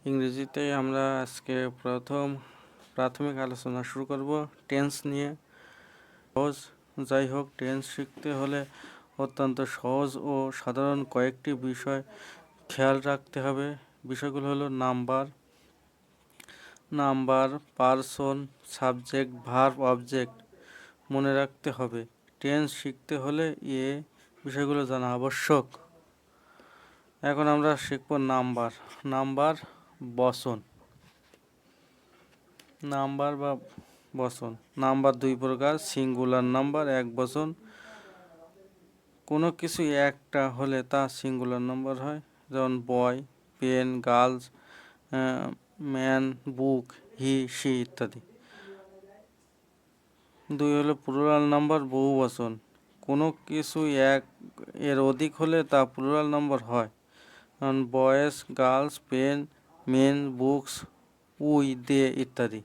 ইংরেজিতে আমরা আজকে প্রাথমিক আলোচনা শুরু করব টেন্স নিয়ে। সহজ, যাই হোক, টেন্স শিখতে হলে অত্যন্ত সহজ ও সাধারণ কয়েকটি বিষয় খেয়াল রাখতে হবে। বিষয়গুলো হলো number, person, subject, verb, object মনে রাখতে হবে। টেন্স শিখতে হলে বিষয়গুলো জানা আবশ্যক। এখন আমরা শিখব নাম্বার বচন। নাম্বার বা বচন। নাম্বার দুই প্রকার: সিঙ্গুলার নাম্বার, এক বচন। কোনো কিছু একটা হলে তা সিঙ্গুলার নাম্বার হয়, যেমন বয়, পেন, গার্লস, ম্যান, বুক, হি, সি ইত্যাদি। দুই হলো প্লুরাল নাম্বার, বহু বচন। কোনো কিছু এর অধিক হলে তা প্লুরাল নাম্বার হয়, যেমন boys, girls, pen, men, books, we, they ইত্যাদি।